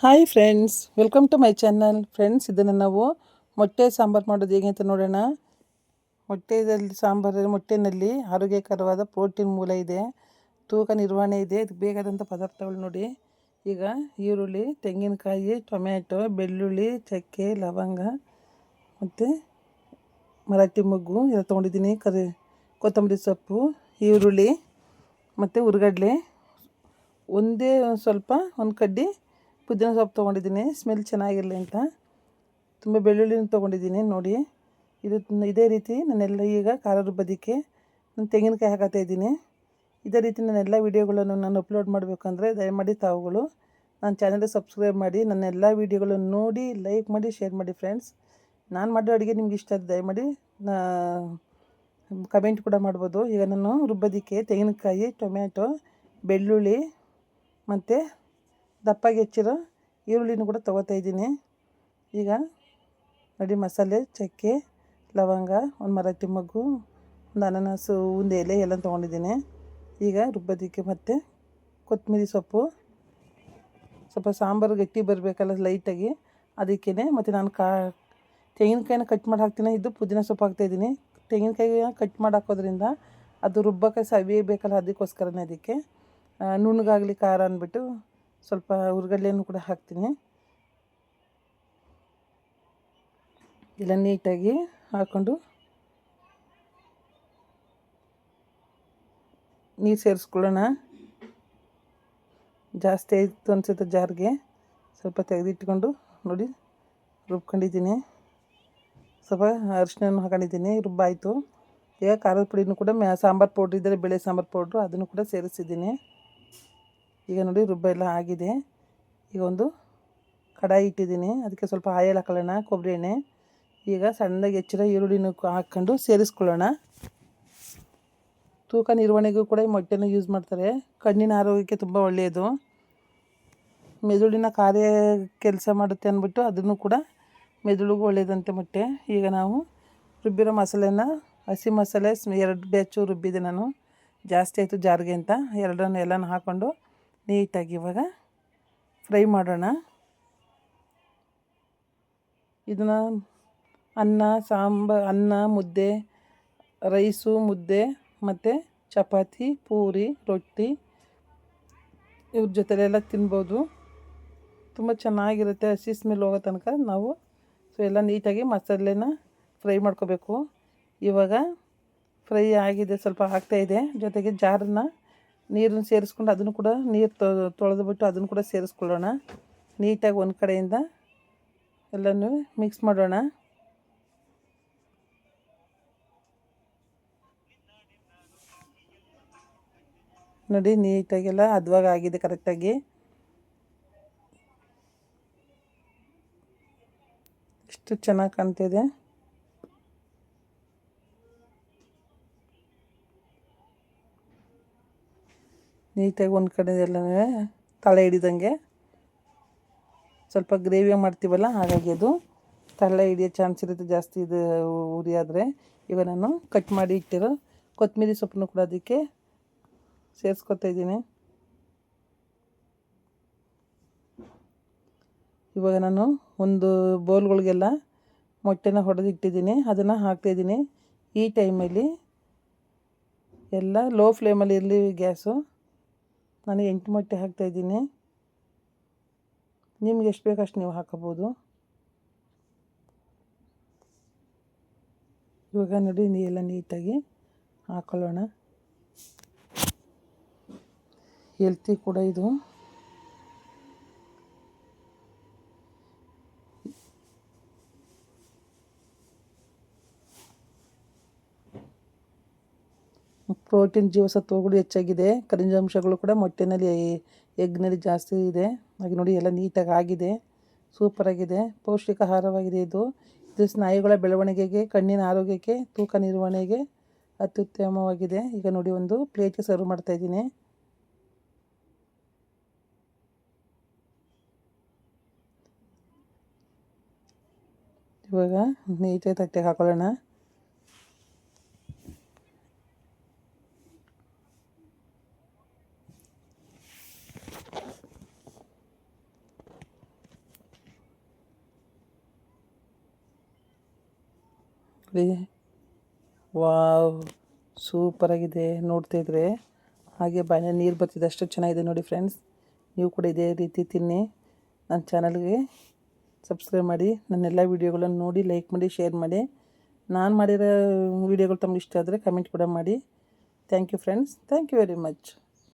Hi friends, welcome to my channel. Friends, ಇದನ್ನು ನಾವು ಮೊಟ್ಟೆ ಸಾಂಬಾರು ಮಾಡೋದು ಹೇಗೆ ಅಂತ ನೋಡೋಣ. ಮೊಟ್ಟೆನಲ್ಲಿ ಆರೋಗ್ಯಕರವಾದ ಪ್ರೋಟೀನ್ ಮೂಲ ಇದೆ, ತೂಕ ನಿರ್ವಹಣೆ ಇದೆ. ಇದಕ್ಕೆ ಬೇಕಾದಂಥ ಪದಾರ್ಥಗಳು ನೋಡಿ. ಈಗ ಈರುಳ್ಳಿ, ತೆಂಗಿನಕಾಯಿ, ಟೊಮ್ಯಾಟೊ, ಬೆಳ್ಳುಳ್ಳಿ, ಚಕ್ಕೆ, ಲವಂಗ ಮತ್ತು ಮರಾಠಿ ಮೊಗ್ಗು ಎಲ್ಲ ತೊಗೊಂಡಿದ್ದೀನಿ. ಕೊತ್ತಂಬರಿ ಸೊಪ್ಪು, ಈರುಳ್ಳಿ ಮತ್ತು ಉರ್ಗಡ್ಲೆ, ಒಂದು ಕಡ್ಡಿ ಪುದೀನ ಸೊಪ್ಪು ತೊಗೊಂಡಿದ್ದೀನಿ ಸ್ಮೆಲ್ ಚೆನ್ನಾಗಿರಲಿ ಅಂತ. ತುಂಬ ಬೆಳ್ಳುಳ್ಳಿನ ತೊಗೊಂಡಿದ್ದೀನಿ ನೋಡಿ. ಇದೇ ರೀತಿ ನಾನೆಲ್ಲ ಈಗ ಖಾರ ರುಬ್ಬೋದಕ್ಕೆ ನಾನು ತೆಂಗಿನಕಾಯಿ ಹಾಕತ್ತಾಯಿದ್ದೀನಿ. ಇದೇ ರೀತಿ ನಾನೆಲ್ಲ ವೀಡಿಯೋಗಳನ್ನು ನಾನು ಅಪ್ಲೋಡ್ ಮಾಡಬೇಕಂದ್ರೆ ದಯಮಾಡಿ ತಾವುಗಳು ನನ್ನ ಚಾನಲ್ಗೆ ಸಬ್ಸ್ಕ್ರೈಬ್ ಮಾಡಿ, ನನ್ನ ಎಲ್ಲ ವೀಡಿಯೋಗಳನ್ನು ನೋಡಿ ಲೈಕ್ ಮಾಡಿ, ಶೇರ್ ಮಾಡಿ. ಫ್ರೆಂಡ್ಸ್, ನಾನು ಮಾಡೋ ಅಡುಗೆ ನಿಮ್ಗೆ ಇಷ್ಟ ಆದ ದಯಮಾಡಿ ಕಮೆಂಟ್ ಕೂಡ ಮಾಡ್ಬೋದು. ಈಗ ನಾನು ರುಬ್ಬೋದಕ್ಕೆ ತೆಂಗಿನಕಾಯಿ, ಟೊಮ್ಯಾಟೊ, ಬೆಳ್ಳುಳ್ಳಿ ಮತ್ತು ದಪ್ಪಾಗಿ ಹೆಚ್ಚಿರೋ ಈರುಳ್ಳಿನೂ ಕೂಡ ತೊಗೋತಾಯಿದ್ದೀನಿ. ಈಗ ನೋಡಿ, ಮಸಾಲೆ, ಚಕ್ಕೆ, ಲವಂಗ, ಒಂದು ಮರಾಠಿ ಮೊಗ್ಗು, ಒಂದು ಅನಾನಸು ಒಂದು ಎಲೆ ಎಲ್ಲ ತೊಗೊಂಡಿದ್ದೀನಿ. ಈಗ ರುಬ್ಬೋದಕ್ಕೆ ಮತ್ತು ಕೊತ್ತಂಬರಿ ಸೊಪ್ಪು, ಸ್ವಲ್ಪ ಸಾಂಬಾರು ಗಟ್ಟಿ ಬರಬೇಕಲ್ಲ ಲೈಟಾಗಿ, ಅದಕ್ಕೇ. ಮತ್ತು ನಾನು ತೆಂಗಿನಕಾಯಿನ ಕಟ್ ಮಾಡಿ ಹಾಕ್ತೀನಿ. ಇದು ಪುದೀನ ಸೊಪ್ಪು ಹಾಕ್ತಾಯಿದ್ದೀನಿ. ತೆಂಗಿನಕಾಯಿ ಕಟ್ ಮಾಡಿ ಹಾಕೋದ್ರಿಂದ ಅದು ರುಬ್ಬಕ್ಕೆ ಸವಿಯಬೇಕಲ್ಲ, ಅದಕ್ಕೋಸ್ಕರನೇ. ಅದಕ್ಕೆ ನುಣ್ಣಗಾಗಲಿ ಖಾರ ಅಂದ್ಬಿಟ್ಟು ಸ್ವಲ್ಪ ಉರ್ಗಡ್ಲೆಯನ್ನು ಕೂಡ ಹಾಕ್ತೀನಿ. ಎಲ್ಲ ನೀಟಾಗಿ ಹಾಕ್ಕೊಂಡು ನೀರು ಸೇರಿಸ್ಕೊಳ್ಳೋಣ. ಜಾಸ್ತಿ ಆಯಿತು ಅನಿಸುತ್ತೆ ಜಾರ್ಗೆ, ಸ್ವಲ್ಪ ತೆಗೆದಿಟ್ಕೊಂಡು ನೋಡಿ ರುಬ್ಕೊಂಡಿದ್ದೀನಿ. ಸ್ವಲ್ಪ ಅರಿಶಿನ ಹಾಕೊಂಡಿದ್ದೀನಿ, ರುಬ್ಬಾಯಿತು. ಈಗ ಖಾರದ ಪುಡಿನೂ ಕೂಡ ಸಾಂಬಾರು ಪೌಡ್ರ್ ಇದ್ದರೆ ಬೇಳೆ ಸಾಂಬಾರು ಪೌಡ್ರು ಅದನ್ನು ಕೂಡ ಸೇರಿಸಿದ್ದೀನಿ. ಈಗ ನೋಡಿ ರುಬ್ಬ ಎಲ್ಲ ಆಗಿದೆ. ಈಗ ಒಂದು ಕಡಾಯಿ ಇಟ್ಟಿದ್ದೀನಿ, ಅದಕ್ಕೆ ಸ್ವಲ್ಪ ಆಯಿಲ್ ಹಾಕೊಳ್ಳೋಣ, ಕೊಬ್ಬರಿ ಎಣ್ಣೆ. ಈಗ ಸಣ್ಣದಾಗಿ ಹೆಚ್ಚಿರೋ ಈರುಳ್ಳಿನೂ ಹಾಕ್ಕೊಂಡು ಸೇರಿಸ್ಕೊಳ್ಳೋಣ. ತೂಕ ನಿರ್ವಹಣೆಗೂ ಕೂಡ ಈ ಮೊಟ್ಟೆನ ಯೂಸ್ ಮಾಡ್ತಾರೆ. ಕಣ್ಣಿನ ಆರೋಗ್ಯಕ್ಕೆ ತುಂಬ ಒಳ್ಳೆಯದು. ಮೆದುಳಿನ ಕಾರ್ಯ ಕೆಲಸ ಮಾಡುತ್ತೆ ಅಂದ್ಬಿಟ್ಟು ಅದನ್ನು ಕೂಡ ಮೆದುಳಿಗೂ ಒಳ್ಳೆಯದಂತೆ ಮೊಟ್ಟೆ. ಈಗ ನಾವು ರುಬ್ಬಿರೋ ಮಸಾಲೆನ, ಹಸಿ ಮಸಾಲೆ 2 ಬ್ಯಾಚು ರುಬ್ಬಿದೆ ನಾನು, ಜಾಸ್ತಿ ಆಯಿತು ಜಾರಿಗೆ ಅಂತ. ಎಲ್ಲನೂ ಹಾಕ್ಕೊಂಡು ನೀಟಾಗಿ ಇವಾಗ ಫ್ರೈ ಮಾಡೋಣ. ಇದನ್ನು ಅನ್ನ, ಮುದ್ದೆ, ರೈಸು, ಮುದ್ದೆ ಮತ್ತು ಚಪಾತಿ, ಪೂರಿ, ರೊಟ್ಟಿ ಇವ್ರ ಜೊತೆಲೆಲ್ಲ ತಿನ್ಬೋದು. ತುಂಬ ಚೆನ್ನಾಗಿರುತ್ತೆ. ಹಸಿ ಸ್ಮೆಲ್ ಹೋಗೋ ತನಕ ನಾವು ಎಲ್ಲ ನೀಟಾಗಿ ಮಸಾಲೆನ ಫ್ರೈ ಮಾಡ್ಕೋಬೇಕು. ಇವಾಗ ಫ್ರೈ ಆಗಿದೆ, ಸ್ವಲ್ಪ ಆಗ್ತಾಯಿದೆ. ಜೊತೆಗೆ ಜಾರನ್ನ ನೀರನ್ನು ಸೇರಿಸ್ಕೊಂಡು ಅದನ್ನು ಕೂಡ ನೀರು ತೊಳೆದುಬಿಟ್ಟು ಅದನ್ನು ಕೂಡ ಸೇರಿಸ್ಕೊಳ್ಳೋಣ. ನೀಟಾಗಿ ಒಂದು ಕಡೆಯಿಂದ ಎಲ್ಲನೂ ಮಿಕ್ಸ್ ಮಾಡೋಣ. ನೋಡಿ, ನೀಟಾಗೆಲ್ಲ ಹದವಾಗಿ ಆಗಿದೆ ಕರೆಕ್ಟಾಗಿ. ಎಷ್ಟು ಚೆನ್ನಾಗಿ ಕಾಣ್ತಿದೆ. ನೀಟಾಗಿ ಒಂದು ಕಡೆ ಎಲ್ಲನೂ ತಳೆ ಹಿಡಿದಂಗೆ, ಸ್ವಲ್ಪ ಗ್ರೇವಿ ಮಾಡ್ತೀವಲ್ಲ ಹಾಗಾಗಿ ಅದು ತಳೆ ಹಿಡಿಯೋ ಚಾನ್ಸ್ ಇರುತ್ತೆ ಜಾಸ್ತಿ ಇದು ಉರಿ ಆದರೆ. ಈಗ ನಾನು ಕಟ್ ಮಾಡಿ ಇಟ್ಟಿರೋ ಕೊತ್ತಂಬರಿ ಸೊಪ್ಪನ್ನು ಕೂಡ ಅದಕ್ಕೆ ಸೇರಿಸ್ಕೊತಾಯಿದ್ದೀನಿ. ಇವಾಗ ನಾನು ಒಂದು ಬೌಲ್ಗಳಿಗೆಲ್ಲ ಮೊಟ್ಟೆನ ಹೊಡೆದು ಇಟ್ಟಿದ್ದೀನಿ, ಅದನ್ನು ಹಾಕ್ತಾಯಿದ್ದೀನಿ. ಈ ಟೈಮಲ್ಲಿ ಎಲ್ಲ ಲೋ ಫ್ಲೇಮಲ್ಲಿ ಇರಲಿ ಗ್ಯಾಸು. ನಾನು 8 ಮೊಟ್ಟೆ ಹಾಕ್ತಾಯಿದ್ದೀನಿ. ನಿಮ್ಗೆ ಎಷ್ಟು ಬೇಕು ಅಷ್ಟು ನೀವು ಹಾಕೋಬೋದು. ಇವಾಗ ನೋಡಿ ಎಲ್ಲ ನೀಟಾಗಿ ಹಾಕ್ಕೊಳ್ಳೋಣ. ಹೆಲ್ತಿ ಕೂಡ ಇದು. ಪ್ರೋಟೀನ್, ಜೀವಸತ್ವಗಳು ಹೆಚ್ಚಾಗಿದೆ. ಖನಿಜಾಂಶಗಳು ಕೂಡ ಮೊಟ್ಟೆನಲ್ಲಿ, ಎಗ್ನಲ್ಲಿ ಜಾಸ್ತಿ ಇದೆ. ಹಾಗೆ ನೋಡಿ ಎಲ್ಲ ನೀಟಾಗಿ ಆಗಿದೆ, ಸೂಪರಾಗಿದೆ, ಪೌಷ್ಟಿಕ ಆಹಾರವಾಗಿದೆ ಇದು. ಸ್ನಾಯುಗಳ ಬೆಳವಣಿಗೆಗೆ, ಕಣ್ಣಿನ ಆರೋಗ್ಯಕ್ಕೆ, ತೂಕ ನಿರ್ವಹಣೆಗೆ ಅತ್ಯುತ್ತಮವಾಗಿದೆ. ಈಗ ನೋಡಿ ಒಂದು ಪ್ಲೇಟ್ಗೆ ಸರ್ವ್ ಮಾಡ್ತಾಯಿದ್ದೀನಿ. ಇವಾಗ ನೀಟಾಗಿ ತಟ್ಟೆಗೆ ಹಾಕೊಳ್ಳೋಣ. ನೋಡಿ, ವಾವ್, ಸೂಪರಾಗಿದೆ. ನೋಡ್ತಾಯಿದ್ರೆ ಹಾಗೆ ಬಾಯಲ್ಲಿ ನೀರು ಬರ್ತಿದೆ, ಅಷ್ಟು ಚೆನ್ನಾಗಿದೆ ನೋಡಿ ಫ್ರೆಂಡ್ಸ್. ನೀವು ಕೂಡ ಇದೇ ರೀತಿ ತಿನ್ನಿ. ನನ್ನ ಚಾನಲ್ಗೆ ಸಬ್ಸ್ಕ್ರೈಬ್ ಮಾಡಿ, ನನ್ನೆಲ್ಲ ವೀಡಿಯೋಗಳನ್ನು ನೋಡಿ ಲೈಕ್ ಮಾಡಿ, ಶೇರ್ ಮಾಡಿ. ನಾನು ಮಾಡಿರೋ ವೀಡಿಯೋಗಳು ತಮ್ಗೆ ಇಷ್ಟ ಆದರೆ ಕಮೆಂಟ್ ಕೂಡ ಮಾಡಿ. Thank you friends, thank you very much.